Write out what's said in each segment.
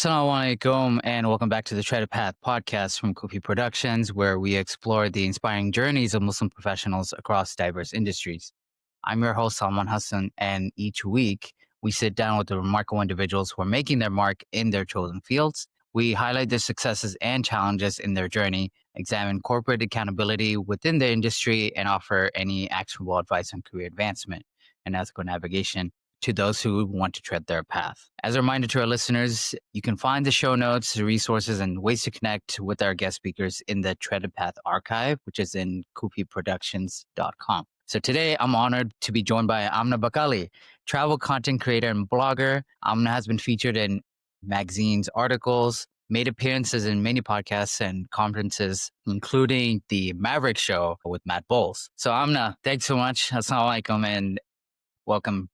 Assalamu alaikum, and welcome back to the Tread a Path podcast from Kufi Productions, where we explore the inspiring journeys of Muslim professionals across diverse industries. I'm your host, Salman Hasan, and each week we sit down with the remarkable individuals who are making their mark in their chosen fields. We highlight their successes and challenges in their journey, examine corporate accountability within the industry, and offer any actionable advice on career advancement and ethical navigation to those who want to tread their path. As a reminder to our listeners, you can find the show notes, resources, and ways to connect with our guest speakers in the Tread a Path archive, which is in kupiproductions.com. So today, I'm honored to be joined by Amena Bakali, travel content creator and blogger. Amena has been featured in magazines, articles, made appearances in many podcasts and conferences, including the Maverick Show with Matt Bowles. So Amena, thanks so much. Assalamu alaikum, and welcome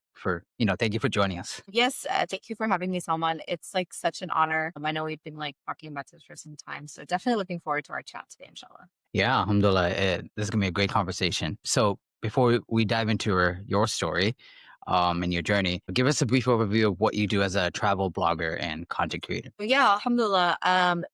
thank you for joining us. Yes, thank you for having me, Salman. It's like such an honor. I know we've been like talking about this for some time, so definitely looking forward to our chat today, inshallah. Yeah, alhamdulillah. This is going to be a great conversation. So before we dive into your story and your journey, give us a brief overview of what you do as a travel blogger and content creator. But yeah, alhamdulillah. I'm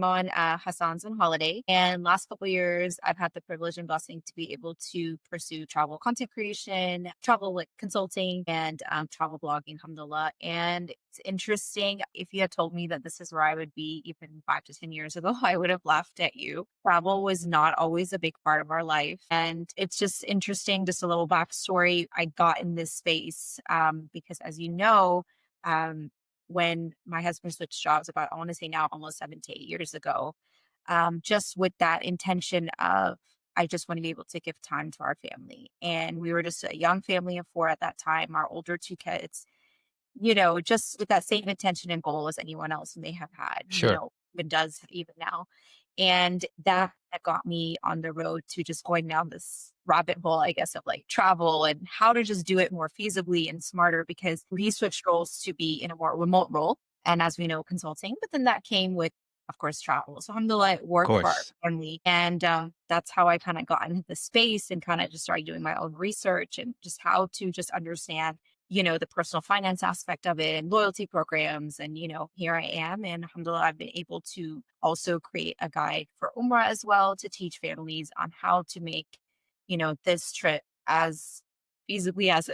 on Hassan's on holiday, and last couple of years, I've had the privilege and blessing to be able to pursue travel content creation, travel like consulting, and travel blogging, alhamdulillah. And it's interesting. If you had told me that this is where I would be even 5 to 10 years ago, I would have laughed at you. Travel was not always a big part of our life. And it's just interesting, just a little backstory. I got in this space because, as you know, um, when my husband switched jobs about, I want to say now almost 7 to 8 years ago, just with that intention of, I just want to be able to give time to our family. And we were just a young family of four at that time, our older two kids, just with that same intention and goal as anyone else may have had, Sure. even does even now. And that got me on the road to just going down this rabbit hole, I guess, of like travel and how to just do it more feasibly and smarter because we switched roles to be in a more remote role. And as we know, consulting, but then that came with, of course, travel. So alhamdulillah, it Of worked for our course. family. And that's how I kind of got into the space and kind of just started doing my own research and just how to just understand the personal finance aspect of it and loyalty programs. And, here I am. And alhamdulillah, I've been able to also create a guide for Umrah as well to teach families on how to make, this trip as feasibly as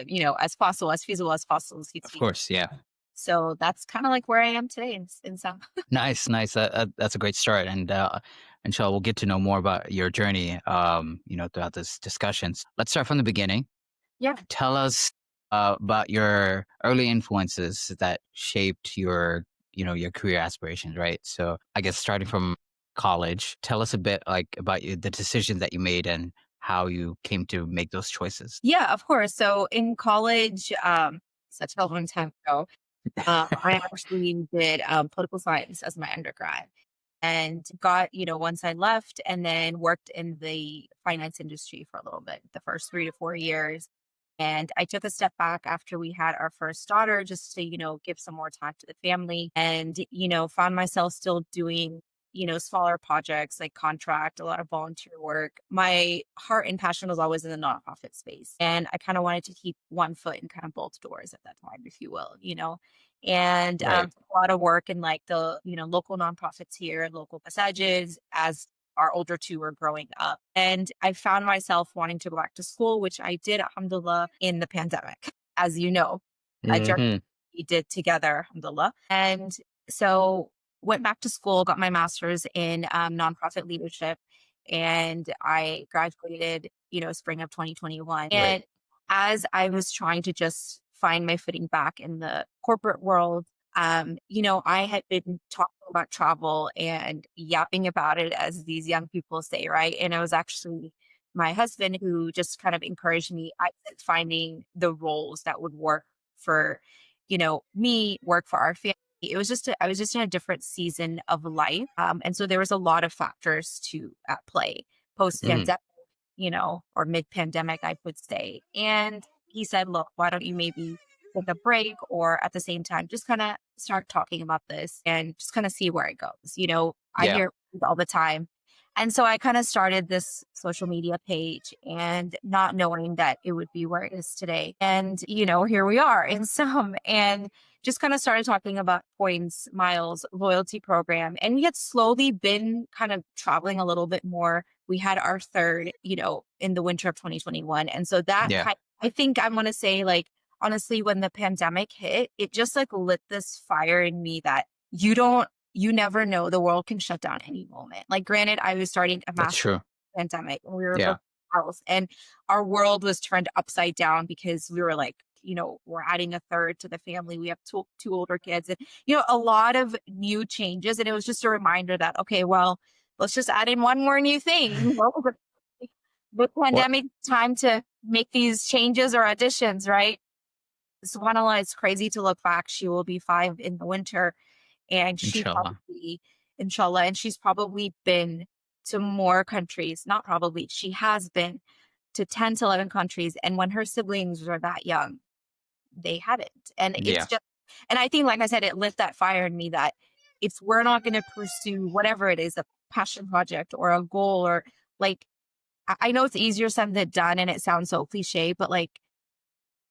feasible as possible. Of course. Yeah. So that's kind of like where I am today in some. Nice. Nice. That's a great start. And inshallah, we'll get to know more about your journey, throughout this discussions. Let's start from the beginning. Yeah. Tell us about your early influences that shaped your career aspirations, right? So I guess starting from college, tell us a bit like about the decisions that you made and how you came to make those choices. Yeah, of course. So in college, such a long time ago, I actually did political science as my undergrad and got, once I left and then worked in the finance industry for a little bit, the first 3 to 4 years. And I took a step back after we had our first daughter just to, give some more time to the family and, found myself still doing, smaller projects like contract, a lot of volunteer work. My heart and passion was always in the nonprofit space. And I kind of wanted to keep one foot in kind of both doors at that time, if you will, and Right. a lot of work in like the, local nonprofits here, local massages as our older two were growing up. And I found myself wanting to go back to school, which I did, alhamdulillah, in the pandemic, as you know, a journey Hmm. we did together, alhamdulillah. And so went back to school, got my master's in nonprofit leadership, and I graduated, spring of 2021. Right. And as I was trying to just find my footing back in the corporate world, I had been talking about travel and yapping about it, as these young people say, right? And it was actually my husband who just kind of encouraged me at finding the roles that would work for, me, work for our family. It was I was just in a different season of life. And so there was a lot of factors at play post Hmm. pandemic, or mid pandemic, I would say. And he said, look, why don't you maybe take a break or at the same time, just kind of start talking about this and just kind of see where it goes. I Yeah. hear it all the time. And so I kind of started this social media page and not knowing that it would be where it is today. And, here we are in some and just kind of started talking about points, miles, loyalty program. And we had slowly been kind of traveling a little bit more. We had our third, in the winter of 2021. And so that Yeah. kind I think I want to say like honestly, when the pandemic hit, it just like lit this fire in me that you never know. The world can shut down any moment. Like, granted, I was starting a That's master's true. pandemic and we were Yeah. both house and our world was turned upside down because we were like, we're adding a third to the family. We have two older kids and, a lot of new changes. And it was just a reminder that, okay, well, let's just add in one more new thing. The What? pandemic time to make these changes or additions, right? SubhanAllah, it's crazy to look back. She will be 5 in the winter, and she Inshallah. probably inshallah, and she's probably been to more countries, not probably, she has been to 10 to 11 countries, and when her siblings were that young, they hadn't, and it's Yeah. just and I think, like I said, it lit that fire in me that if we're not gonna pursue whatever it is, a passion project or a goal or, like, I know it's easier said than done, and it sounds so cliche, but, like,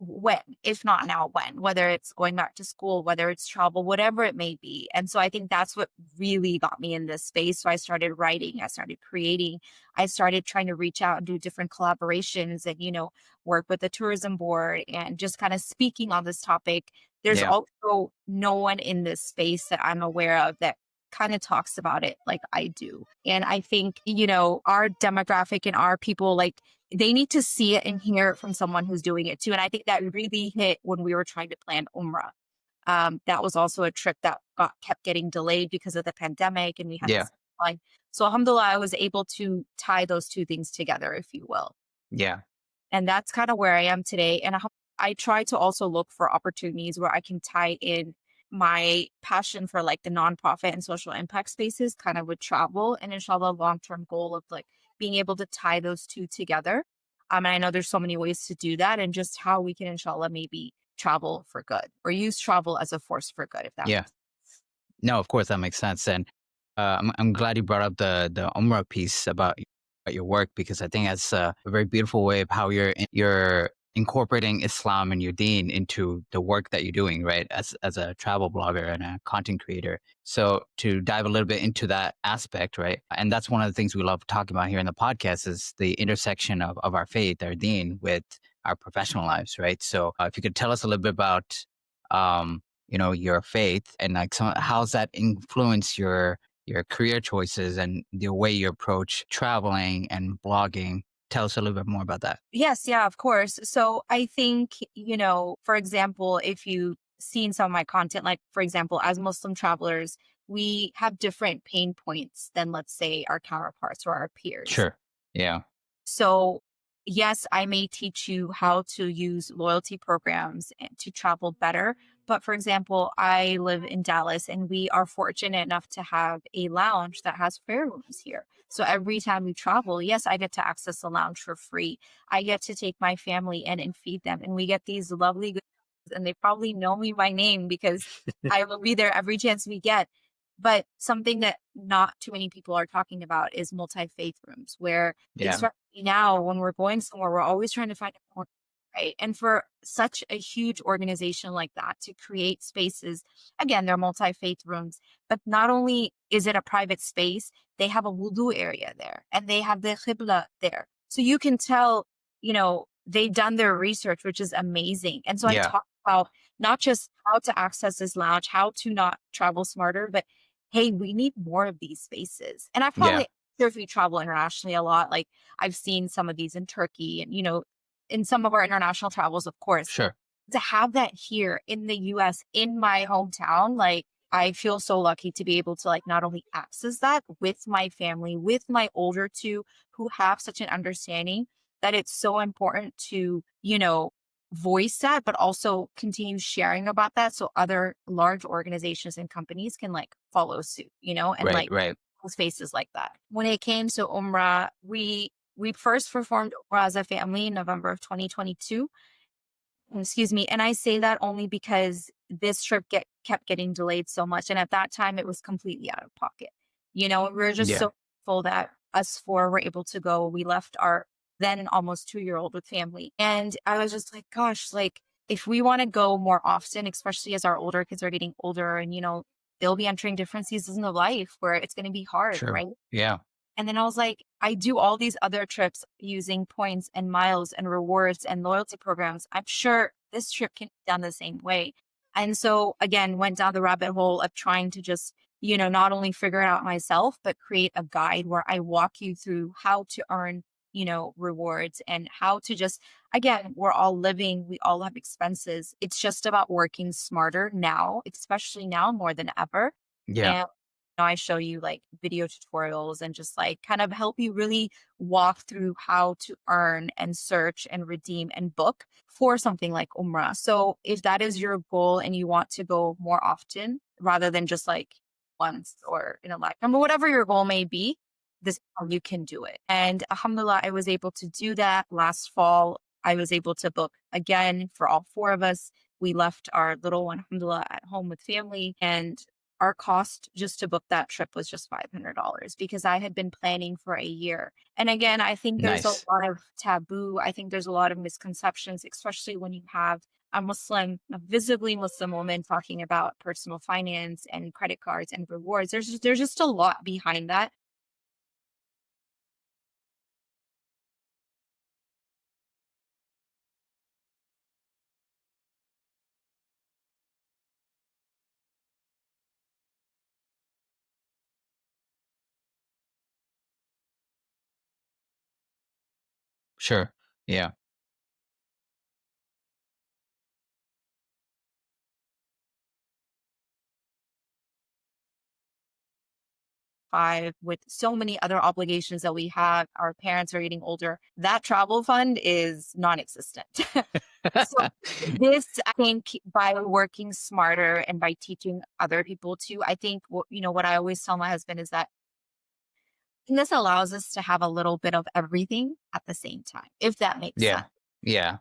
when, if not now, when, whether it's going back to school, whether it's travel, whatever it may be. And so I think that's what really got me in this space. So I started writing, I started creating, I started trying to reach out and do different collaborations and, work with the tourism board and just kind of speaking on this topic. There's Yeah. also no one in this space that I'm aware of that kind of talks about it like I do. And I think, our demographic and our people, like, they need to see it and hear it from someone who's doing it too. And I think that really hit when we were trying to plan Umrah. That was also a trip that kept getting delayed because of the pandemic, and we had Yeah. this line. So alhamdulillah, I was able to tie those two things together, if you will. Yeah. And that's kind of where I am today. And I try to also look for opportunities where I can tie in my passion for like the nonprofit and social impact spaces kind of with travel and inshallah long-term goal of like being able to tie those two together. And I know there's so many ways to do that and just how we can inshallah maybe travel for good or use travel as a force for good, if that Yeah. makes No, of course that makes sense, and I'm glad you brought up the Umrah piece about your work because I think that's a very beautiful way of how you're incorporating Islam and your Deen into the work that you're doing, right? As a travel blogger and a content creator. So to dive a little bit into that aspect, right? And that's one of the things we love talking about here in the podcast is the intersection of our faith, our Deen, with our professional lives, right? So if you could tell us a little bit about um, your faith and like how's that influence your career choices and the way you approach traveling and blogging. Tell us a little bit more about that. Yes, yeah, of course. So I think, for example, if you've seen some of my content, like for example, as Muslim travelers, we have different pain points than, let's say, our counterparts or our peers. Sure. Yeah. So, yes, I may teach you how to use loyalty programs and to travel better. But for example, I live in Dallas and we are fortunate enough to have a lounge that has prayer rooms here. So every time we travel, yes, I get to access the lounge for free. I get to take my family in and feed them. And we get these lovely good and they probably know me by name because I will be there every chance we get. But something that not too many people are talking about is multi-faith rooms, where Yeah. especially now when we're going somewhere, we're always trying to find a corner, right? And for such a huge organization like that to create spaces, again, they're multi-faith rooms, but not only is it a private space, they have a wudu area there and they have the qibla there. So you can tell, they've done their research, which is amazing. And so I Yeah. talk about not just how to access this lounge, how to not travel smarter, but hey, we need more of these spaces. And I Yeah. probably, sure, if you travel internationally a lot, like I've seen some of these in Turkey and, in some of our international travels, of course, Sure. to have that here in the US, in my hometown, like I feel so lucky to be able to like not only access that with my family, with my older two who have such an understanding that it's so important to, voice that, but also continue sharing about that so other large organizations and companies can like follow suit, and Right. like Right. spaces like that. When it came to Umrah, we first performed Umrah as a family in November of 2022. Excuse me. And I say that only because this trip kept getting delayed so much. And at that time, it was completely out of pocket. We are just Yeah. so full that us four were able to go. We left our then almost 2-year old with family. And I was just like, gosh, like if we want to go more often, especially as our older kids are getting older and, they'll be entering different seasons of life where it's going to be hard, Sure. right? Yeah. And then I was like, I do all these other trips using points and miles and rewards and loyalty programs. I'm sure this trip can be done the same way. And so again, went down the rabbit hole of trying to just, not only figure it out myself, but create a guide where I walk you through how to earn, rewards and how to just, again, we're all living, we all have expenses. It's just about working smarter now, especially now more than ever. Yeah. And I show you like video tutorials and just like kind of help you really walk through how to earn and search and redeem and book for something like Umrah. So if that is your goal and you want to go more often rather than just like once or in a lifetime or whatever your goal may be, this is how you can do it. And alhamdulillah, I was able to do that last fall. I was able to book again for all four of us. We left our little one, alhamdulillah, at home with family. And our cost just to book that trip was just $500 because I had been planning for a year. And again, I think there's a Nice. lot of taboo. I think there's a lot of misconceptions, especially when you have a visibly Muslim woman talking about personal finance and credit cards and rewards. There's just a lot behind that. Sure. Yeah. 5 with so many other obligations that we have. Our parents are getting older. That travel fund is non-existent. So this, I think, by working smarter and by teaching other people too, I think what I always tell my husband is that this allows us to have a little bit of everything at the same time, if that makes Yeah. sense. Yeah.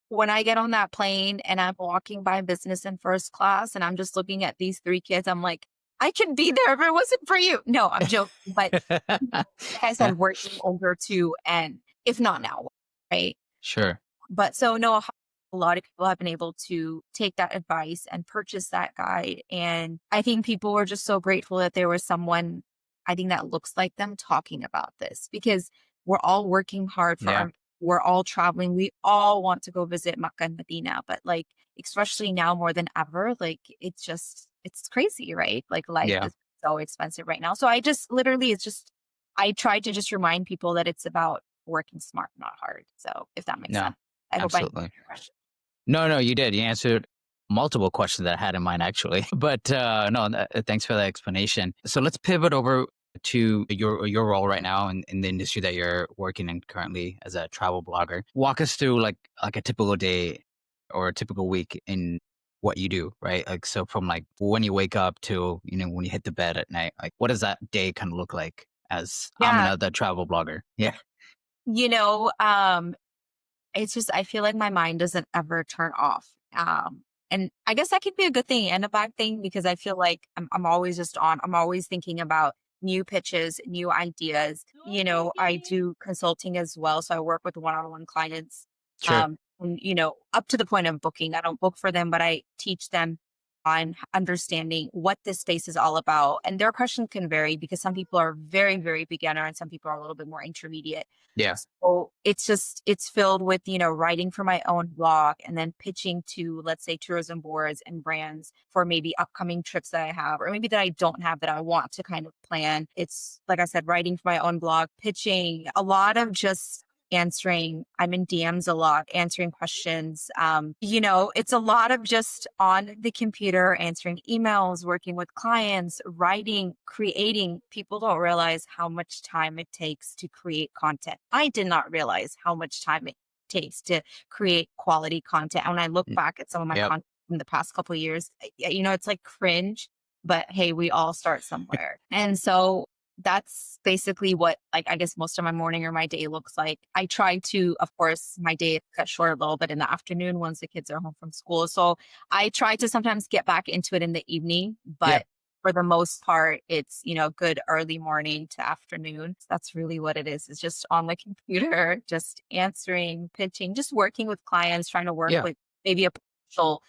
When I get on that plane and I'm walking by business in first class and I'm just looking at these 3 kids, I'm like, I could be there if it wasn't for you. No, I'm joking. But like I said, working older too, and if not now, right? Sure. But so no, a lot of people have been able to take that advice and purchase that guide. And I think people were just so grateful that there was someone, I think, that looks like them talking about this because we're all working hard Yeah. we're all traveling. We all want to go visit Makkah and Medina, but like, especially now more than ever, like it's crazy, right? Like life Yeah. is so expensive right now. So I just literally, I try to just remind people that it's about working smart, not hard. So if that makes No. sense. I hope I answered Absolutely. your question. No, no, you did. You answered multiple questions that I had in mind, actually. But no, thanks for that explanation. So let's pivot over to your role right now in the industry that you're working in currently as a travel blogger. Walk us through like a typical day or a typical week in what you do, right? Like so from like when you wake up to when you hit the bed at night. Like what does that day kind of look like as Yeah. Amena, the travel blogger? Yeah, You know, um, it's just I feel like my mind doesn't ever turn off. And I guess that could be a good thing and a bad thing because I feel like I'm always just on. I'm always thinking about new pitches, new ideas. I do consulting as well, so I work with one-on-one clients. sure. And up to the point of booking. I don't book for them, but I teach them on understanding what this space is all about. And their questions can vary because some people are very, very beginner and some people are a little bit more intermediate. Yeah, So it's filled with, writing for my own blog and then pitching to, let's say, tourism boards and brands for maybe upcoming trips that I have, or maybe that I don't have that I want to kind of plan. It's like I said, writing for my own blog, pitching, a lot of just I'm in DMs a lot, answering questions. It's a lot of just on the computer, answering emails, working with clients, writing, creating. People don't realize how much time it takes to create content. I did not realize how much time it takes to create quality content. And when I look mm, back at some of my yep, content in the past couple of years, it's like cringe, but hey, we all start somewhere. And so that's basically what, like, I guess most of my morning or my day looks like. I try to, of course, my day cut short a little bit in the afternoon once the kids are home from school. So I try to sometimes get back into it in the evening, yeah, but for the most part, it's, good early morning to afternoon. That's really what it is. It's just on the computer, just answering, pitching, just working with clients, trying to work Yeah, with maybe a potential,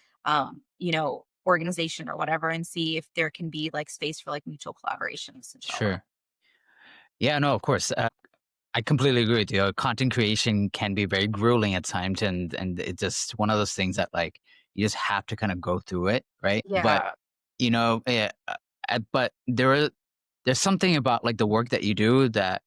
organization or whatever and see if there can be like space for like mutual collaborations, inshallah. sure. Yeah, no, of course. I completely agree with you. Content creation can be very grueling at times, and it's just one of those things that like you just have to kind of go through it, right? But Yeah. but there's something about like the work that you do that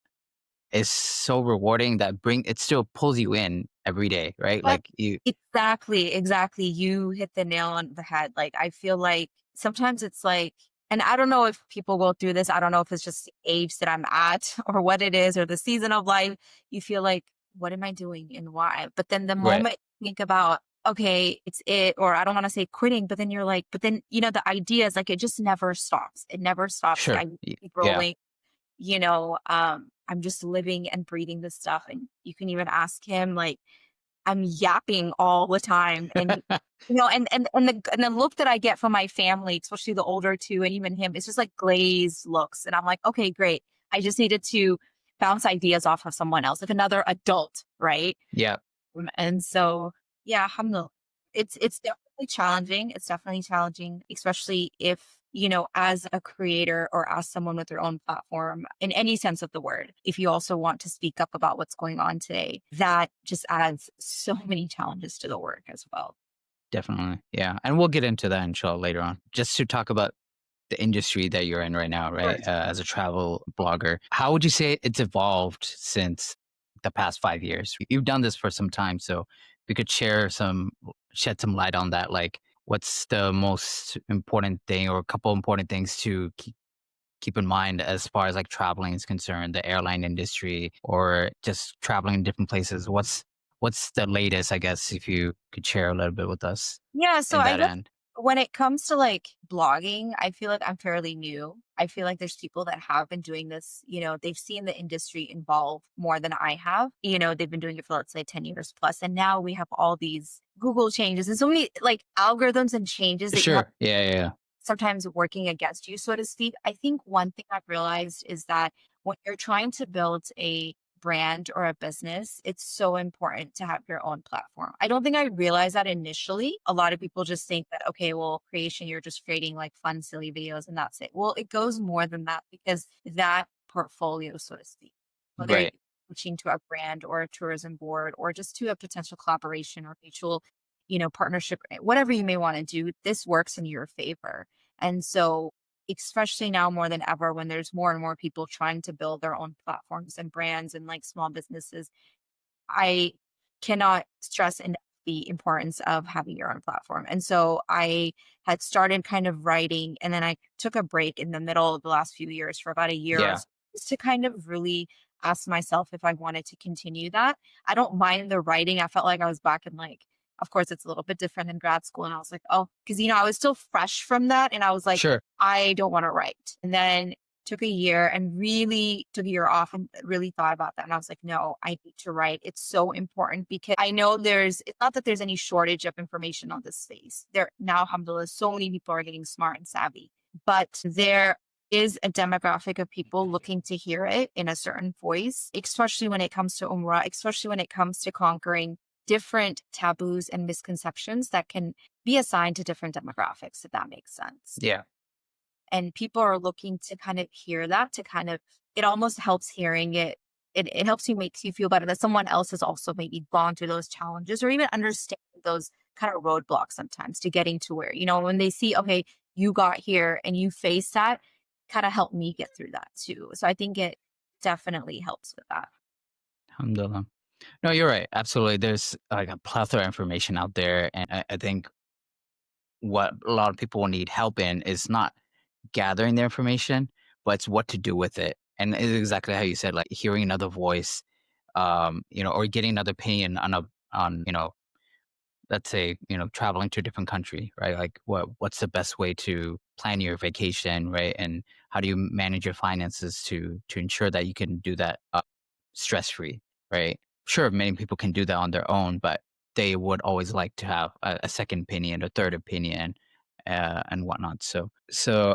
is so rewarding that bring it still pulls you in every day, right? Yep. Like you, Exactly, exactly. You hit the nail on the head. Like, I feel like sometimes it's like, and I don't know if people go through this. I don't know if it's just the age that I'm at or what it is or the season of life. You feel like, what am I doing and why? But then the right? moment you think about, okay, it's it, or I don't want to say quitting, but then you're like, but then, the idea is like, it just never stops. It never stops. Like, Sure. I keep Yeah. rolling, I'm just living and breathing this stuff. And you can even ask him, like, I'm yapping all the time, and, and the look that I get from my family, especially the older 2 and even him, it's just like glazed looks, and I'm like, "Okay, great. I just needed to bounce ideas off of someone else, like another adult," right? Yeah. And so, yeah, alhamdulillah. It's definitely challenging. It's definitely challenging, especially if, as a creator or as someone with their own platform in any sense of the word, if you also want to speak up about what's going on today, that just adds so many challenges to the work as well. Definitely. Yeah. And we'll get into that inshallah later on. Just to talk about the industry that you're in right now, Sure. right? As a travel blogger, how would you say it's evolved since the past 5 years? You've done this for some time, so we could shed some light on that. Like, what's the most important thing, or a couple important things to keep in mind as far as like traveling is concerned, the airline industry, or just traveling in different places? What's the latest? I guess if you could share a little bit with us Yeah, so in I that guess end. when it comes to like blogging, I feel like I'm fairly new. I feel like there's people that have been doing this, they've seen the industry evolve more than I have. They've been doing it for, let's say, 10 years plus. And now we have all these Google changes and so many like algorithms and changes that you have Sure. Yeah. Yeah. Yeah. sometimes working against you, so to speak. I think one thing I've realized is that when you're trying to build a brand or a business, it's so important to have your own platform. I don't think I realized that initially. A lot of people just think that, okay, well, creation, you're just creating like fun, silly videos and that's it. Well, it goes more than that because that portfolio, so to speak, whether you're Right. reaching to a brand or a tourism board or just to a potential collaboration or mutual, partnership, whatever you may want to do, this works in your favor. And so, especially now more than ever, when there's more and more people trying to build their own platforms and brands and like small businesses, I cannot stress enough the importance of having your own platform. And so I had started kind of writing and then I took a break in the middle of the last few years for about a year or Yeah. so just to kind of really ask myself if I wanted to continue that. I don't mind the writing. I felt like I was back in like, of course, it's a little bit different in grad school. And I was like, oh, because, I was still fresh from that. And I was like, Sure. I don't want to write. And then took a year and really took a year off and really thought about that. And I was like, no, I need to write. It's so important because I know it's not that there's any shortage of information on this space. There now, alhamdulillah, so many people are getting smart and savvy, but there is a demographic of people looking to hear it in a certain voice, especially when it comes to Umrah, especially when it comes to conquering different taboos and misconceptions that can be assigned to different demographics, if that makes sense. Yeah. And people are looking to kind of hear that to kind of it almost helps hearing it. It helps you makes you feel better that someone else has also maybe gone through those challenges or even understand those kind of roadblocks sometimes to getting to where, when they see, okay, you got here and you face that, kind of help me get through that too. So I think it definitely helps with that. Alhamdulillah. No, you're right. Absolutely. There's like a plethora of information out there. And I think what a lot of people will need help in is not gathering the information, but it's what to do with it. And it's exactly how you said, like hearing another voice, or getting another opinion on, let's say, traveling to a different country, right? Like what's the best way to plan your vacation, right? And how do you manage your finances to ensure that you can do that stress free, right? Sure, many people can do that on their own, but they would always like to have a second opinion, a third opinion, and whatnot. So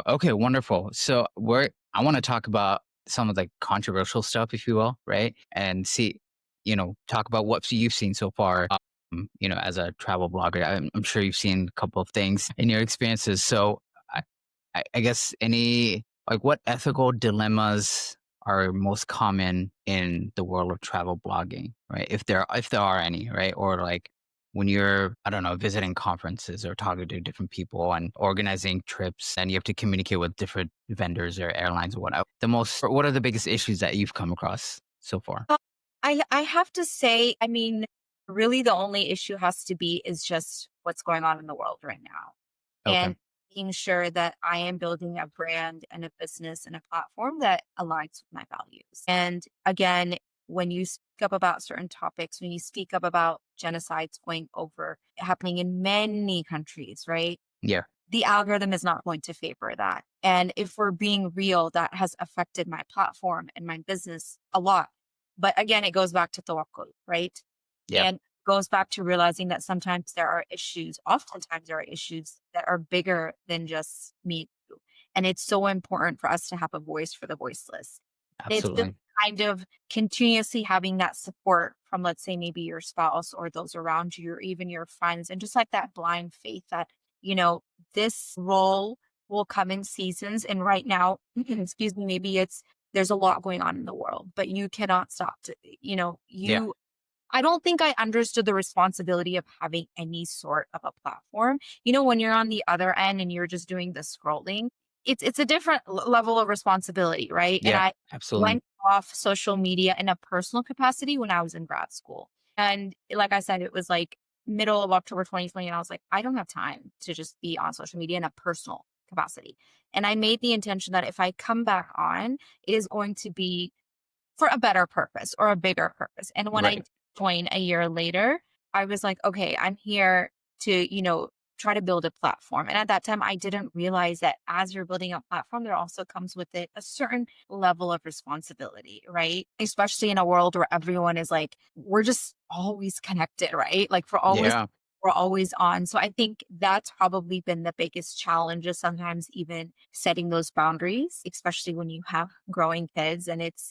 okay, wonderful. So I want to talk about some of the controversial stuff, if you will, right? And see, talk about what you've seen so far. As a travel blogger, I'm sure you've seen a couple of things in your experiences. So I, I guess what ethical dilemmas are most common in the world of travel blogging, right? If there are any, right? Or like when you're, I don't know, visiting conferences or talking to different people and organizing trips and you have to communicate with different vendors or airlines or whatnot. What are the biggest issues that you've come across so far? Uh, I have to say, I mean, really the only issue has to be is just what's going on in the world right now. Okay. And making sure that I am building a brand and a business and a platform that aligns with my values. And again, when you speak up about certain topics, when you speak up about genocides going over happening in many countries, right? Yeah. The algorithm is not going to favor that. And if we're being real, that has affected my platform and my business a lot. But again, it goes back to tawakkul, right? Yep. And goes back to realizing that sometimes there are issues, oftentimes there are issues that are bigger than just me and you. And it's so important for us to have a voice for the voiceless. And it's just Absolutely. kind of continuously having that support from, let's say, maybe your spouse or those around you, or even your friends, and just like that blind faith that, you know, this role will come in seasons. And right now, excuse me, maybe there's a lot going on in the world, but you cannot stop to, Yeah. I don't think I understood the responsibility of having any sort of a platform. When you're on the other end and you're just doing the scrolling, it's a different level of responsibility, right? And Yeah. I Absolutely. went off social media in a personal capacity when I was in grad school. And like I said, it was like middle of October 2020. And I was like, I don't have time to just be on social media in a personal capacity. And I made the intention that if I come back on, it is going to be for a better purpose or a bigger purpose. And when I Right. joined a year later, I was like, okay, I'm here to, try to build a platform. And at that time, I didn't realize that as you're building a platform, there also comes with it a certain level of responsibility, right? Especially in a world where everyone is like, we're just always connected, right? Like Yeah. we're always on. So I think that's probably been the biggest challenge is sometimes even setting those boundaries, especially when you have growing kids and it's,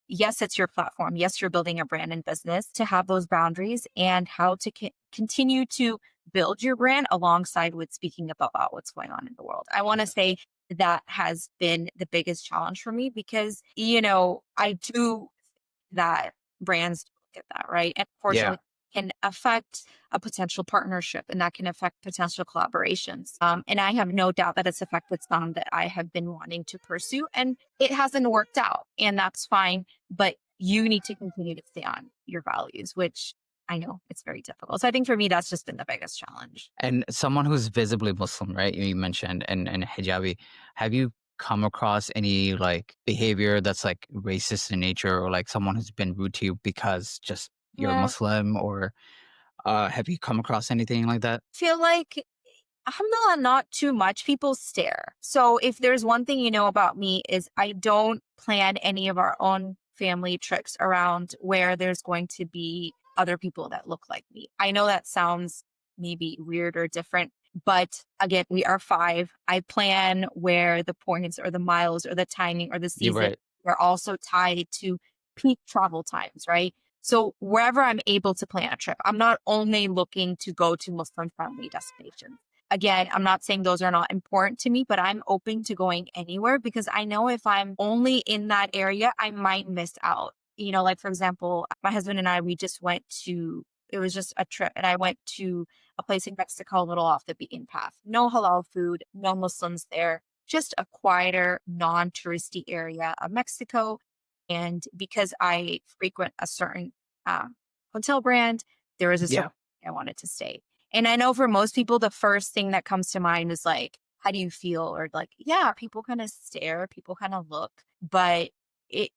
yes, it's your platform. Yes, you're building a brand and business to have those boundaries and how to continue to build your brand alongside with speaking about what's going on in the world. I want to say that has been the biggest challenge for me because, I do that brands look at that, right? And Yeah. unfortunately, can affect a potential partnership and that can affect potential collaborations. And I have no doubt that it's affected some that I have been wanting to pursue and it hasn't worked out. And that's fine. But you need to continue to stay on your values, which I know it's very difficult. So I think for me, that's just been the biggest challenge. And someone who's visibly Muslim, right? You mentioned and hijabi. Have you come across any like behavior that's like racist in nature or like someone who's been rude to you because just you're Yeah. Muslim or have you come across anything like that? Feel like alhamdulillah, not too much. People stare. So if there's one thing you know about me is I don't plan any of our own family trips around where there's going to be other people that look like me. I know that sounds maybe weird or different, but again, we are five. I plan where the points or the miles or the timing or the You're season right. are also tied to peak travel times, right? So wherever I'm able to plan a trip, I'm not only looking to go to Muslim friendly destinations. Again, I'm not saying those are not important to me, but I'm open to going anywhere because I know if I'm only in that area, I might miss out. Like for example, my husband and I, we just went to, it was just a trip, and I went to a place in Mexico, a little off the beaten path. No halal food, no Muslims there, just a quieter, non touristy area of Mexico. And because I frequent a certain hotel brand, there was a certain Yeah. I wanted to stay. And I know for most people, the first thing that comes to mind is like, how do you feel? Or like, yeah, people kind of stare, people kind of look, but a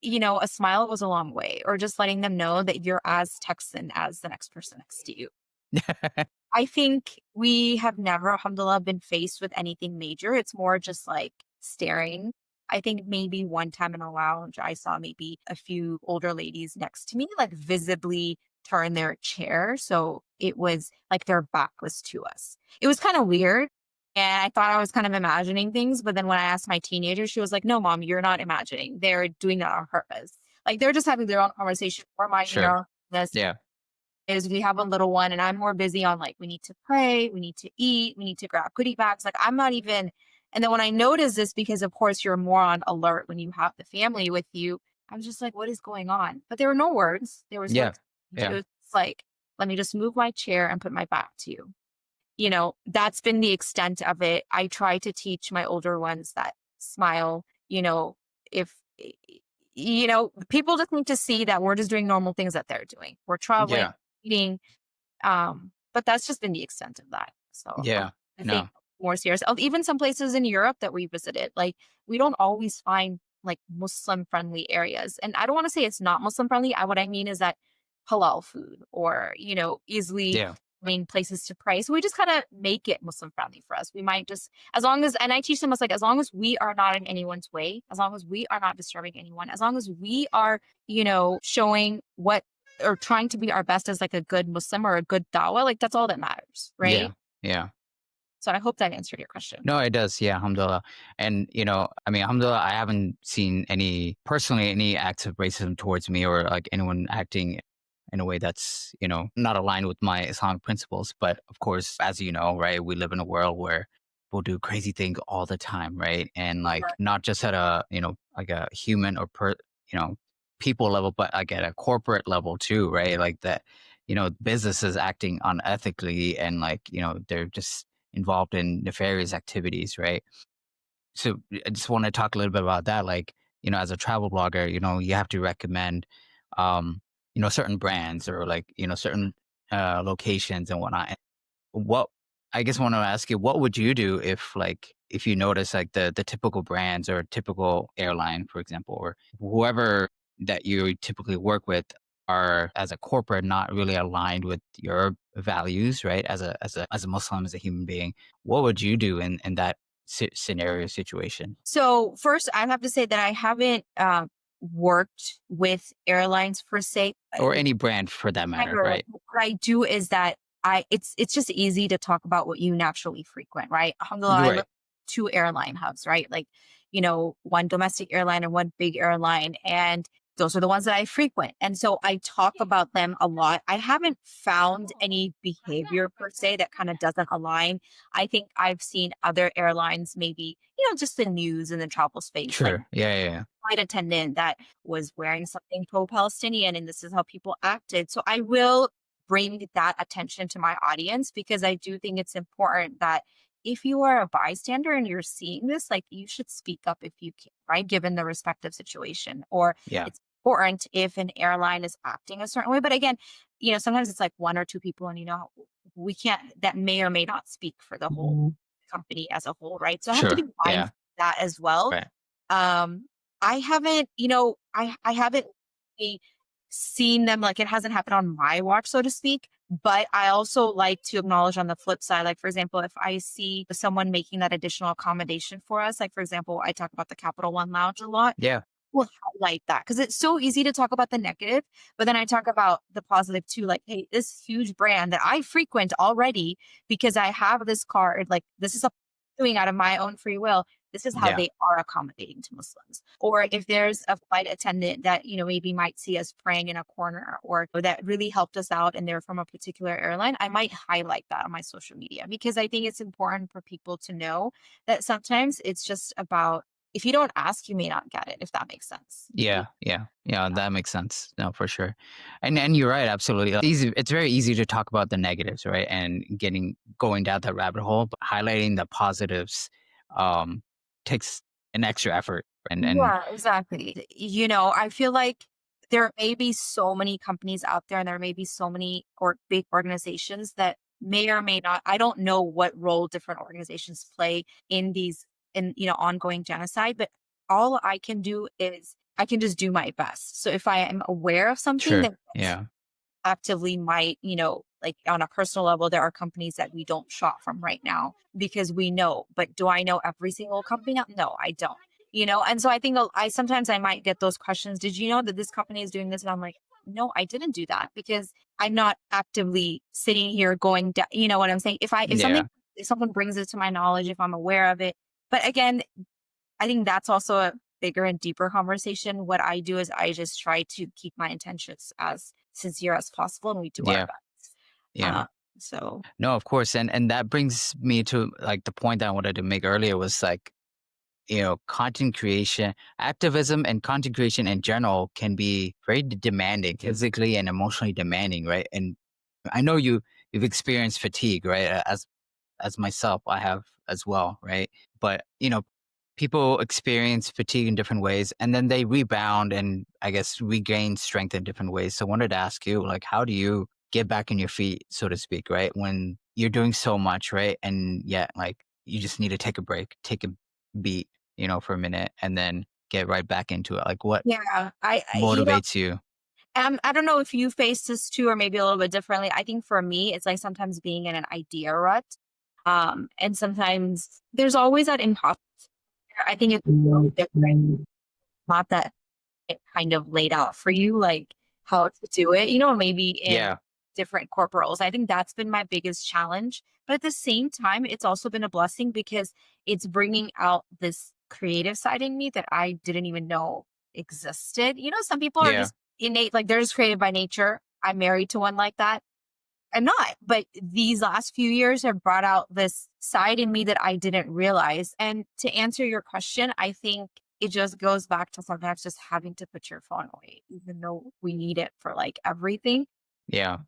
smile goes a long way, or just letting them know that you're as Texan as the next person next to you. I think we have never, alhamdulillah, been faced with anything major. It's more just like staring. I think maybe one time in a lounge, I saw maybe a few older ladies next to me, like visibly turn their chair. So it was like their back was to us. It was kind of weird. And I thought I was kind of imagining things, but then when I asked my teenager, she was like, "No, mom, you're not imagining. They're doing that on purpose. Like they're just having their own conversation. We're minding Sure. our business. Yeah. Is we have a little one, and I'm more busy on like we need to pray, we need to eat, we need to grab goodie bags. Like I'm not even." And then when I noticed this, because of course you're more on alert when you have the family with you, I was just like, "What is going on?" But there were no words. There was no Yeah. exchange. It Yeah. was just like, "Let me just move my chair and put my back to you." That's been the extent of it. I try to teach my older ones that smile, if people just need to see that we're just doing normal things that they're doing. We're traveling, Yeah. eating, but that's just been the extent of that. So Yeah. I think No. more serious. Even some places in Europe that we visited, like we don't always find like Muslim friendly areas. And I don't want to say it's not Muslim friendly. What I mean is that halal food or, easily Yeah. places to pray. So we just kind of make it Muslim friendly for us. We might just, as long as, and I teach them, it's like, as long as we are not in anyone's way, as long as we are not disturbing anyone, as long as we are, showing what or trying to be our best as like a good Muslim or a good dawah, like that's all that matters, right? Yeah. Yeah. So I hope that answered your question. No, it does. Yeah, alhamdulillah. And, I mean, alhamdulillah, I haven't seen any acts of racism towards me or like anyone acting in a way that's, not aligned with my Islamic principles. But of course, as you know, right, we live in a world where people do crazy things all the time, right? And like not just at a, like a human or you know, people level, but like at a corporate level too, right? Like that, businesses acting unethically and like, they're just involved in nefarious activities, right? So I just want to talk a little bit about that. Like, as a travel blogger, you have to recommend, um, certain brands or like, certain locations and whatnot. What I guess want to ask you, what would you do if you notice like the typical brands or typical airline, for example, or whoever that you typically work with are as a corporate not really aligned with your values, right? As a Muslim, as a human being, what would you do in that scenario situation So first, I have to say that I haven't worked with airlines per se. or any brand for that matter, However, right? what I do is that it's just easy to talk about what you naturally frequent, right? Alhamdulillah, You're I right. look two airline hubs, right? Like, one domestic airline and one big airline. And those are the ones that I frequent. And so I talk about them a lot. I haven't found any behavior per se that kind of doesn't align. I think I've seen other airlines, maybe, just the news in the travel space, like Sure. Yeah. Yeah. Yeah. flight attendant that was wearing something pro-Palestinian and this is how people acted. So I will bring that attention to my audience because I do think it's important that if you are a bystander and you're seeing this, like you should speak up if you can, right? Given the respective situation. Or Yeah. it's important if an airline is acting a certain way. But again, sometimes it's like one or two people and we can't that may or may not speak for the whole company as a whole, right? So I have to be Sure. mindful Yeah. of that as well. Right. um, I haven't, I haven't really seen them, like it hasn't happened on my watch, so to speak. But I also like to acknowledge on the flip side, like for example, if I see someone making that additional accommodation for us, like for example, I talk about the Capital One Lounge a lot. Yeah. Will highlight that because it's so easy to talk about the negative, but then I talk about the positive too. Like, hey, this huge brand that I frequent already because I have this card, like this is a doing out of my own free will. This is how Yeah. they are accommodating to Muslims. Or if there's a flight attendant that, maybe might see us praying in a corner or that really helped us out and they're from a particular airline, I might highlight that on my social media because I think it's important for people to know that sometimes it's just about if you don't ask, you may not get it, if that makes sense. Yeah, yeah, yeah. That makes sense. No, for sure. And you're right. Absolutely. Easy. It's very easy to talk about the negatives, right? And going down that rabbit hole, but highlighting the positives um, takes an extra effort. And Yeah, exactly. I feel like there may be so many companies out there and there may be so many or big organizations that may or may not, I don't know what role different organizations play in ongoing genocide, but all I can do is I can just do my best. So if I am aware of something sure. that Yeah. actively might, like on a personal level, there are companies that we don't shop from right now because we know. But do I know every single company now? No, I don't. And so I think I sometimes I might get those questions. Did you know that this company is doing this? And I'm like, no, I didn't do that because I'm not actively sitting here going down. You know what I'm saying? If something Yeah. if someone brings it to my knowledge, if I'm aware of it. But again, I think that's also a bigger and deeper conversation. What I do is I just try to keep my intentions as sincere as possible, and we do our Yeah. best. Yeah. Uh, so No, of course. And that brings me to like the point that I wanted to make earlier was like, content creation, activism and content creation in general can be very demanding, physically and emotionally demanding, right? And I know you've experienced fatigue, right? As myself, I have as well, right? But people experience fatigue in different ways, and then they rebound and I guess regain strength in different ways. So I wanted to ask you, like, how do you get back on your feet, so to speak, right? When you're doing so much, right? And yet, like, you just need to take a break, take a beat, for a minute, and then get right back into it. Like, what yeah, I motivates you? I don't know if you face this too, or maybe a little bit differently. I think for me, it's like sometimes being in an idea rut, and sometimes there's always that imposter. I think it's so different. Not that it kind of laid out for you, like how to do it, maybe in Yeah, different corporate roles. I think that's been my biggest challenge. But at the same time, it's also been a blessing because it's bringing out this creative side in me that I didn't even know existed. Some people are yeah, just innate, like they're just creative by nature. I'm married to one like that. I'm not. But these last few years have brought out this side in me that I didn't realize. And to answer your question, I think it just goes back to sometimes just having to put your phone away, even though we need it for like everything. yeah,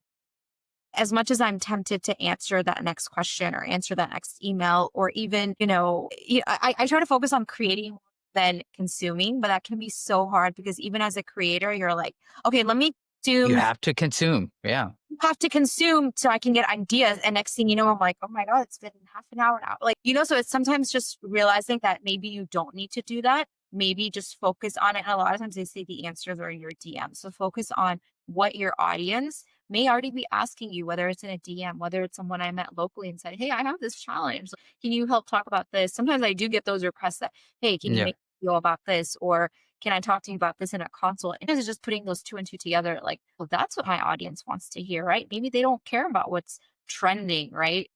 As much as I'm tempted to answer that next question or answer that next email, or even, I try to focus on creating than consuming, but that can be so hard because even as a creator, you're like, okay, let me you do have to consume. Yeah, have to consume so I can get ideas. And next thing you know, I'm like, oh my God, it's been half an hour now. Like, so it's sometimes just realizing that maybe you don't need to do that. Maybe just focus on it. And a lot of times they say the answers are in your DM. So focus on what your audience may already be asking you, whether it's in a DM, whether it's someone I met locally and said, hey, I have this challenge. Can you help talk about this? Sometimes I do get those requests that, hey, can you yeah, make a video about this? Or can I talk to you about this in a consult? And it's just putting those two and two together, like, well, that's what my audience wants to hear, right? Maybe they don't care about what's trending, right?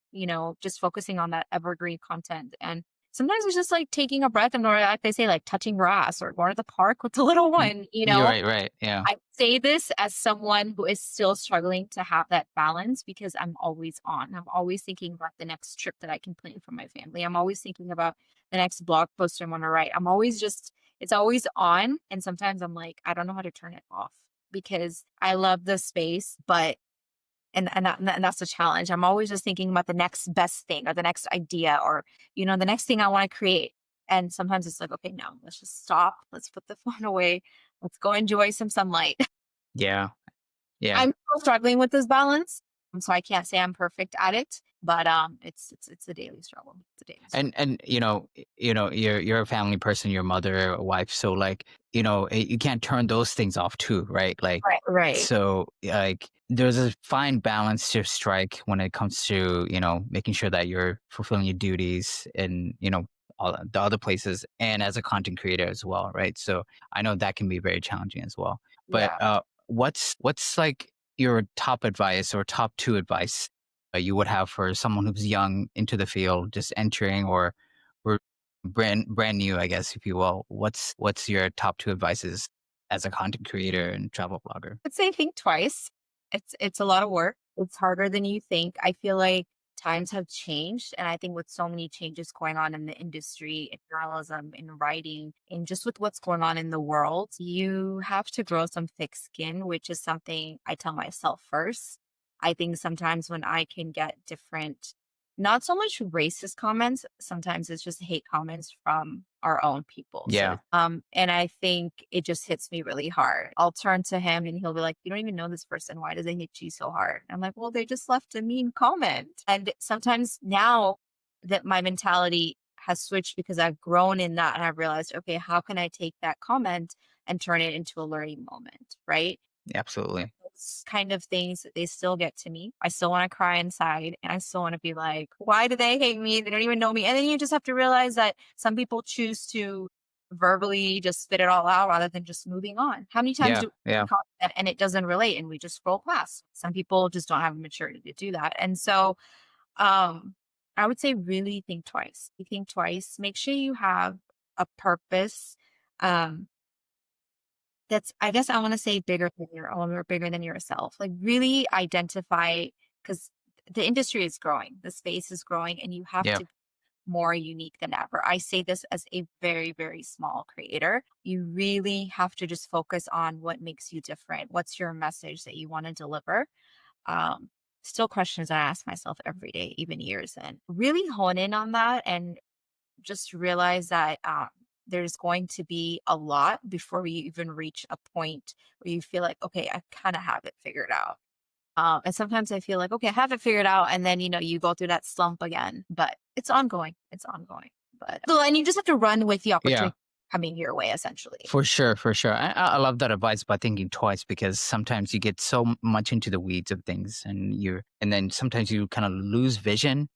Just focusing on that evergreen content. And sometimes it's just like taking a breath and, or like they say, like touching grass or going to the park with the little one, you're right, right, yeah, I say this as someone who is still struggling to have that balance because I'm always on. I'm always thinking about the next trip that I can plan for my family. I'm always thinking about the next blog post I want to write. It's always on. And sometimes I'm like, I don't know how to turn it off because I love the space, but, and that's a challenge. I'm always just thinking about the next best thing or the next idea or, the next thing I want to create. And sometimes it's like, okay, no, let's just stop. Let's put the phone away. Let's go enjoy some sunlight. yeah, yeah. I'm still struggling with this balance, so I can't say I'm perfect at it, but, it's a daily struggle. It's a daily struggle. And you're a family person, your mother, a wife, so like, you can't turn those things off too, right? Like, Right, right. so like there's a fine balance to strike when it comes to, making sure that you're fulfilling your duties and, all the other places and as a content creator as well, right? So I know that can be very challenging as well. But Yeah. what's like your top advice or top two advice you would have for someone who's young into the field, just entering or brand new, I guess, if you will? What's your top two advices as a content creator and travel blogger? I'd say think twice. It's a lot of work. It's harder than you think. I feel like times have changed, and I think with so many changes going on in the industry, in journalism, in writing, and just with what's going on in the world, you have to grow some thick skin, which is something I tell myself first. I think sometimes when I can get different, not so much racist comments, sometimes it's just hate comments from our own people. So, Yeah, and I think it just hits me really hard. I'll turn to him and he'll be like, "You don't even know this person. Why does they hit you so hard?" I'm like, "Well, they just left a mean comment." And sometimes now that my mentality has switched because I've grown in that and I've realized, okay, how can I take that comment and turn it into a learning moment, right? absolutely. Those kind of things, they still get to me. I still want to cry inside and I still want to be like, why do they hate me? They don't even know me. And then you just have to realize that some people choose to verbally just spit it all out rather than just moving on. How many times Yeah, do we yeah, content and it doesn't relate and we just scroll past? Some people just don't have a maturity to do that. And so um I would say really think twice. You think twice. Make sure you have a purpose. Um, that's, I guess I want to say bigger than your own or bigger than yourself. Like really identify, because the industry is growing, the space is growing, and you have Yeah. to be more unique than ever. I say this as a very, very small creator. You really have to just focus on what makes you different. What's your message that you want to deliver? Um, Still questions I ask myself every day, even years in. Really hone in on that and just realize that there's going to be a lot before you even reach a point where you feel like, okay, I kind of have it figured out. And sometimes I feel like, okay, I have it figured out. And then, you go through that slump again, but it's ongoing. It's ongoing. But so, and you just have to run with the Yeah. opportunity coming your way, essentially. For sure, for sure. I love that advice about thinking twice because sometimes you get so much into the weeds of things and then sometimes you kind of lose vision,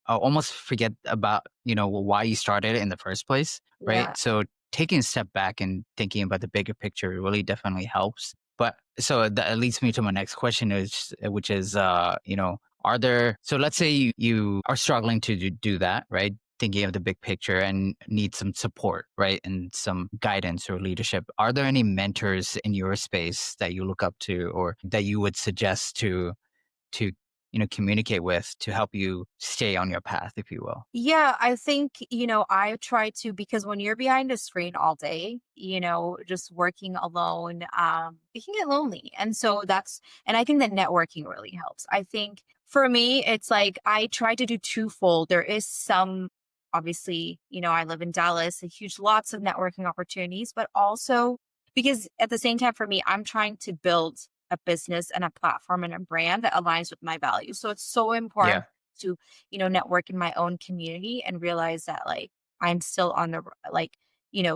almost forget about, why you started it in the first place, right? Yeah. So taking a step back and thinking about the bigger picture really definitely helps. But so that leads me to my next question which is, so let's say you are struggling to do that, right? Thinking of the big picture and need some support, right? And some guidance or leadership. Are there any mentors in your space that you look up to or that you would suggest to communicate with to help you stay on your path, if you will? Yeah, I think, I try to, because when you're behind a screen all day, just working alone, it can get lonely. And I think that networking really helps. I think for me, it's like I try to do twofold. There is some, obviously, I live in Dallas, a huge lots of networking opportunities, but also because at the same time for me, I'm trying to build a business and a platform and a brand that aligns with my values. So it's so important Yeah, to network in my own community and realize that like I'm still on like,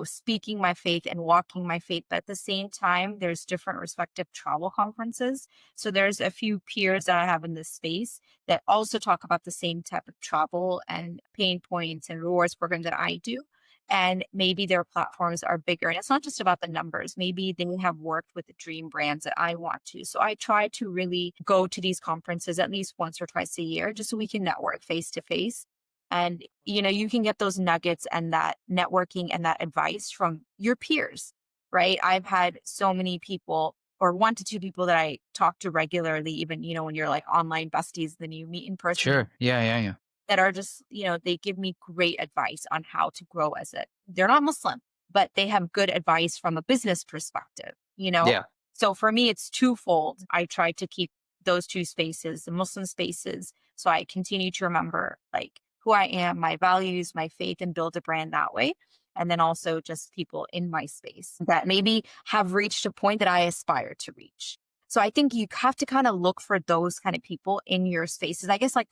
speaking my faith and walking my faith. But at the same time, there's different respective travel conferences. So there's a few peers that I have in this space that also talk about the same type of travel and pain points and rewards program that I do. And maybe their platforms are bigger. And it's not just about the numbers. Maybe they have worked with the dream brands that I want to. So I try to really go to these conferences at least once or twice a year, just so we can network face to face. And, you can get those nuggets and that networking and that advice from your peers, right? I've had so many people or one to two people that I talk to regularly, even, when you're like online besties, then you meet in person sure. Yeah, yeah, yeah. that are just, they give me great advice on how to grow as it. They're not Muslim, but they have good advice from a business perspective. Yeah. So for me, it's twofold. I try to keep those two spaces, the Muslim spaces, so I continue to remember like who I am, my values, my faith, and build a brand that way. And then also just people in my space that maybe have reached a point that I aspire to reach. So I think you have to kind of look for those kind of people in your spaces. I guess like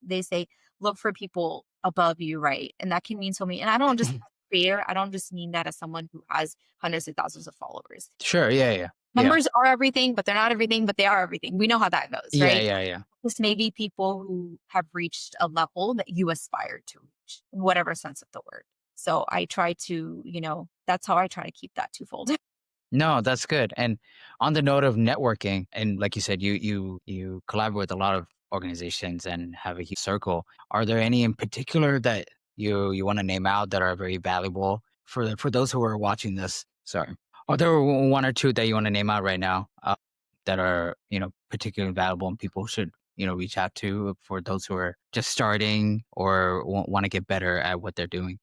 they say look for people above you, right? And that can mean so many. And I don't just fear, I don't just mean that as someone who has hundreds of thousands of followers. Sure. Yeah, yeah. Yeah. Numbers are everything, but they're not everything, but they are everything. We know how that goes, Yeah, right? yeah, yeah. Just maybe people who have reached a level that you aspire to reach, in whatever sense of the word. So I try to, that's how I try to keep that twofold. No, that's good. And on the note of networking, and like you said, you collaborate with a lot of organizations and have a huge circle. Are there any in particular that you want to name out that are very valuable for those who are watching this? Sorry, are there one or two that you want to name out right now that are particularly valuable and people should reach out to for those who are just starting or want to get better at what they're doing?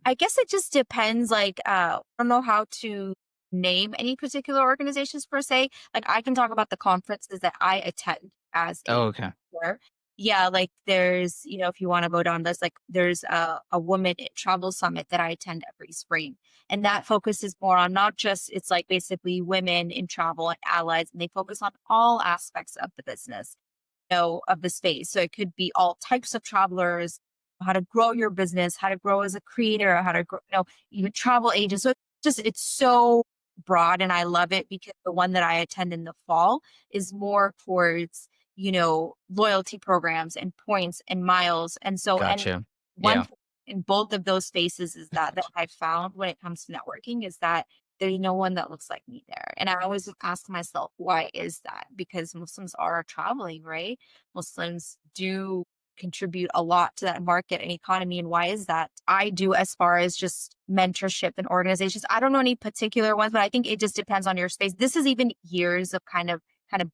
I guess it just depends. Like, I don't know how to name any particular organizations per se. Like, I can talk about the conferences that I attend as Oh, a okay, member. Yeah, like there's, if you want to go down this, like there's a woman in travel summit that I attend every spring. And that focuses more on not just, it's like basically women in travel and allies, and they focus on all aspects of the business of the space. So it could be all types of travelers, how to grow your business, how to grow as a creator, how to grow, even travel agents. So it's so broad and I love it because the one that I attend in the fall is more towards, loyalty programs and points and miles. And gotcha. one Yeah, thing in both of those spaces is that I found when it comes to networking is that there's no one that looks like me there. And I always ask myself, why is that? Because Muslims are traveling, right? Muslims do. contribute a lot to that market and economy. And why is that? I do as far as just mentorship and organizations. I don't know any particular ones, but I think it just depends on your space. This is even years of kind of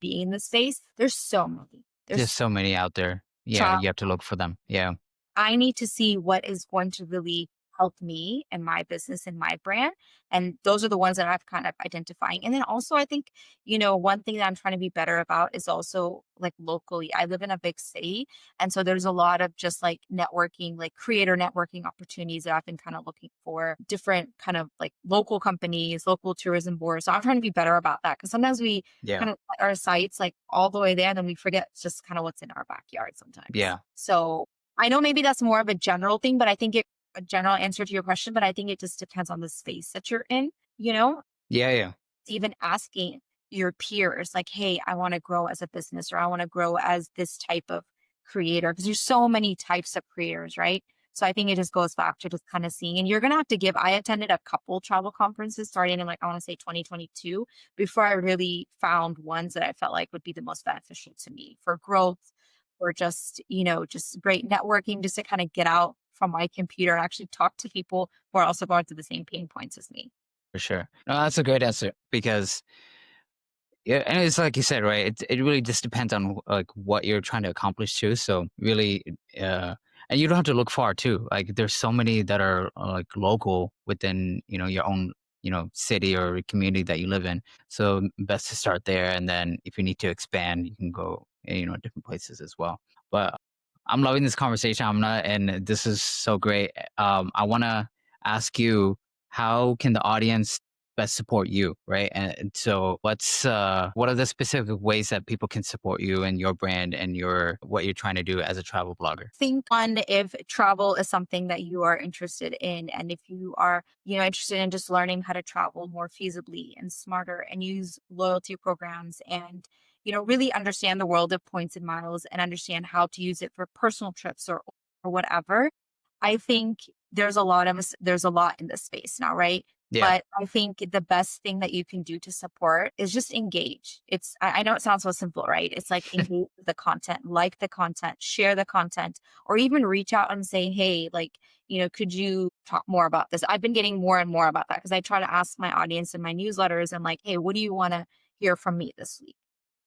being in the space. There's so many. There's There's so many out there. Yeah, you have to look for them. Yeah, I need to see what is going to really help me and my business and my brand. And those are the ones that I've kind of identifying. And then also, I think, one thing that I'm trying to be better about is also like locally. I live in a big city. And so there's a lot of just like networking, like creator networking opportunities that I've been kind of looking for different kind of like local companies, local tourism boards. So I'm trying to be better about that because sometimes we yeah, kind of let our sites like all the way there and then we forget just kind of what's in our backyard sometimes. yeah, So I know maybe that's more of a general thing, but I think a general answer to your question, but I think it just depends on the space that you're in, you know? yeah, yeah, Even asking your peers, like, hey, I want to grow as a business or I want to grow as this type of creator, because there's so many types of creators, right? So I think it just goes back to just kind of seeing, and you're going to have to give. I attended a couple travel conferences starting in like, I want to say 2022, before I really found ones that I felt like would be the most beneficial to me for growth, or just, just great networking, just to kind of get out from my computer and actually talk to people who are also going through the same pain points as me. for sure. No, that's a great answer because yeah, and it's like you said, right? It really just depends on like what you're trying to accomplish too. So really, uh, and you don't have to look far too. Like there's so many that are like local within your own city or community that you live in. So best to start there, and then if you need to expand, you can go different places as well. But I'm loving this conversation, Amna, and this is so great. I want to ask you, how can the audience best support you, right? And so what are the specific ways that people can support you and your brand and your what you're trying to do as a travel blogger? Think on if travel is something that you are interested in, and if you are interested in just learning how to travel more feasibly and smarter and use loyalty programs, and really understand the world of points and miles and understand how to use it for personal trips or whatever. I think there's a lot in this space now, right? Yeah, But I think the best thing that you can do to support is just engage. I know it sounds so simple, right? It's like engage with the content, like the content, share the content, or even reach out and say, hey, like, could you talk more about this? I've been getting more and more about that because I try to ask my audience in my newsletters and like, hey, what do you want to hear from me this week?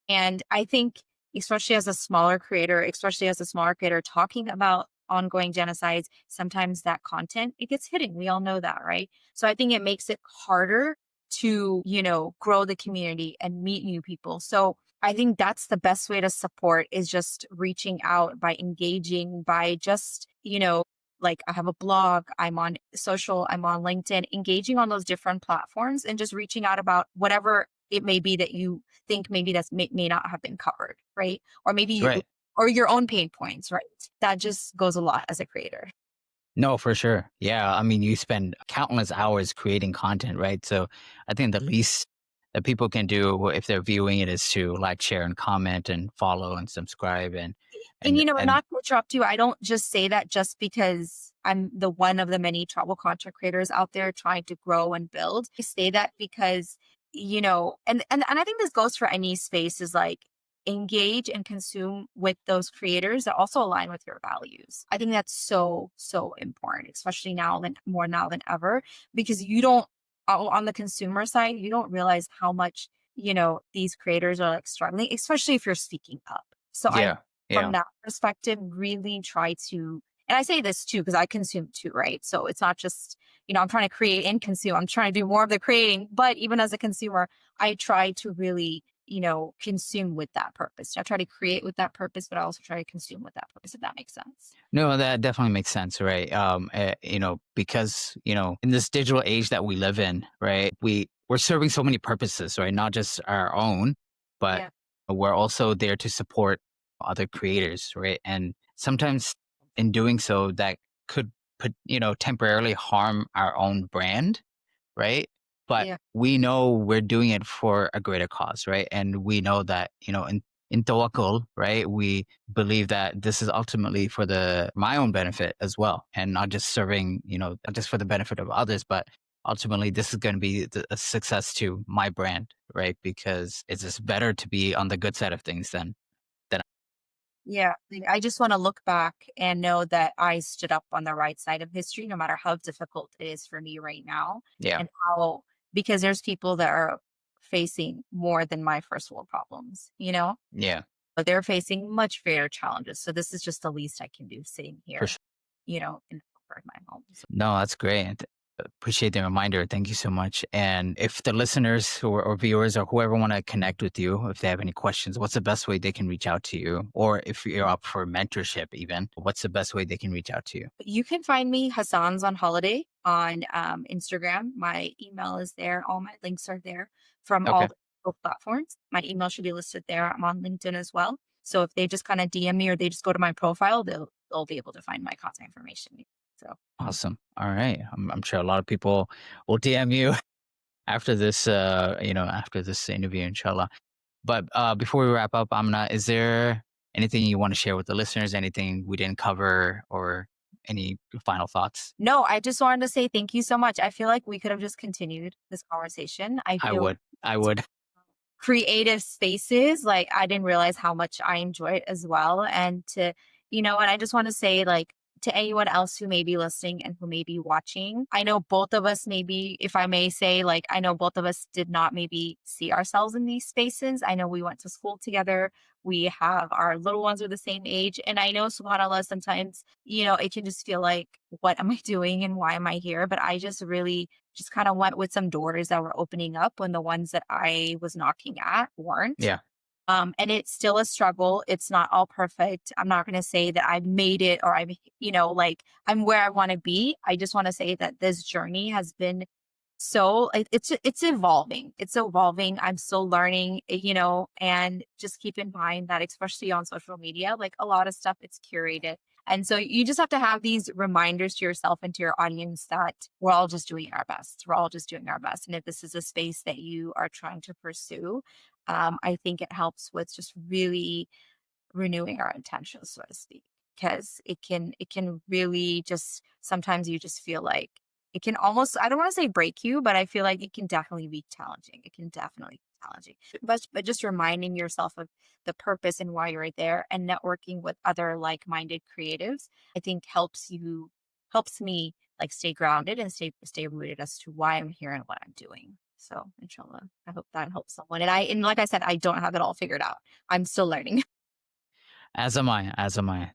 And I think, especially as a smaller creator, talking about ongoing genocides, sometimes that content, it gets hidden. We all know that, right? So I think it makes it harder to, grow the community and meet new people. So I think that's the best way to support is just reaching out by engaging, by just, like I have a blog, I'm on social, I'm on LinkedIn, engaging on those different platforms and just reaching out about whatever it may be that you think maybe may not have been covered, right? Or maybe right. or your own pain points, right? That just goes a lot as a creator. No, for sure. Yeah, I mean, you spend countless hours creating content, right? So I think the least that people can do if they're viewing it is to like, share, and comment, and follow and subscribe, and And and not to interrupt you, I don't just say that just because I'm the one of the many travel content creators out there trying to grow and build. I say that because, and I think this goes for any space is like engage and consume with those creators that also align with your values. I think that's so, so important, especially more now than ever, because you don't, on the consumer side, you don't realize how much, these creators are like struggling, especially if you're speaking up. So I yeah, from yeah. that perspective, really try to, and I say this too, because I consume too, right? So it's not just, I'm trying to create and consume. I'm trying to do more of the creating, but even as a consumer, I try to really, consume with that purpose. I try to create with that purpose, but I also try to consume with that purpose, if that makes sense. No, that definitely makes sense, right? Because in this digital age that we live in, right, we're serving so many purposes, right? Not just our own, but Yeah. we're also there to support other creators, right? And sometimes in doing so, that could put temporarily harm our own brand, right? But Yeah. we know we're doing it for a greater cause, right? And we know that, in tawakkul, right, we believe that this is ultimately for the my own benefit as well, and not just serving, not just for the benefit of others, but ultimately this is going to be a success to my brand, right? Because it's just better to be on the good side of things than Yeah, like, I just wanna look back and know that I stood up on the right side of history no matter how difficult it is for me right now, Yeah. and how because there's people that are facing more than my first world problems, you know? Yeah. But they're facing much greater challenges, so this is just the least I can do sitting For here, sure. in the comfort of my home, so No, that's great. Appreciate the reminder. Thank you so much. And if the listeners or viewers or whoever want to connect with you, if they have any questions, what's the best way they can reach out to you? Or if you're up for mentorship, even, what's the best way they can reach out to you? you can find me Hassan's on Holiday on, Instagram. My email is there, all my links are there from all Okay. the both platforms. My email should be listed there. I'm on LinkedIn as well. So if they just kinda DM me or they just go to my profile, they'll be able to find my contact information. So Awesome. All right. I'm sure a lot of people will DM you after this, after this interview, inshallah. But before we wrap up, Amna, is there anything you want to share with the listeners? Anything we didn't cover, or any final thoughts? no, I just wanted to say thank you so much. I feel like we could have just continued this conversation. I I feel would. I would. creative spaces, like, I didn't realize how much I enjoy it as well, and and I just wanna say, like, to anyone else who may be listening and who may be watching, I know both of us maybe, if I may say, like, I know both of us did not maybe see ourselves in these spaces. I know we went to school together, we have our little ones are the same age, and I know, subhanAllah, sometimes, it can just feel like, "What am I doing and why am I here?" But I just really just kind of went with some doors that were opening up when the ones that I was knocking at weren't. Yeah. And it's still a struggle. It's not all perfect. I'm not going to say that I've made it or like I'm where I want to be. I just want to say that this journey has been it's evolving. It's evolving. I'm still learning, and just keep in mind that especially on social media, like a lot of stuff it's curated. And so you just have to have these reminders to yourself and to your audience that we're all just doing our best. We're all just doing our best. And if this is a space that you are trying to pursue, I think it helps with just really renewing our intentions, so to speak, because it can really just sometimes you just feel like it can almost I don't want to say break you, but I feel like it can definitely be challenging. It can definitely be challenging. But just reminding yourself of the purpose and why you're there and networking with other like-minded creatives, I think helps me like stay grounded and stay rooted as to why I'm here and what I'm doing. So inshallah, I hope that helps someone. And like I said, I don't have it all figured out. I'm still learning. As am I. As am I.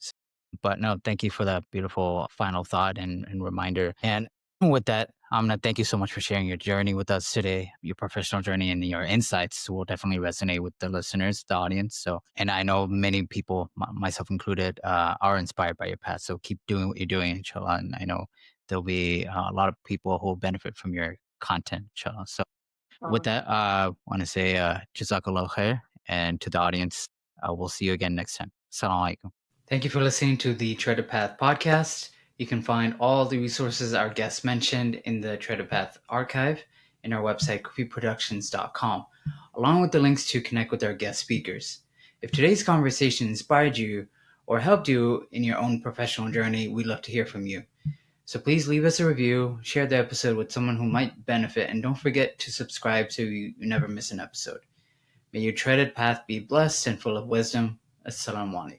But no, thank you for that beautiful final thought and reminder. And with that, Amna, thank you so much for sharing your journey with us today. Your professional journey and your insights will definitely resonate with the listeners, the audience. So, and I know many people, myself included, are inspired by your path. So keep doing what you're doing, inshallah. And I know there'll be a lot of people who will benefit from your content, inshallah. So with that, I want to say Jazakallah khair. And to the audience, we'll see you again next time. Assalamu alaikum. Thank you for listening to the Tread a Path podcast. You can find all the resources our guests mentioned in the Tread a Path archive in our website, coffeeproductions.com, along with the links to connect with our guest speakers. If today's conversation inspired you or helped you in your own professional journey, we'd love to hear from you. So please leave us a review, share the episode with someone who might benefit, and don't forget to subscribe so you never miss an episode. May your treaded path be blessed and full of wisdom. Assalamu alaikum.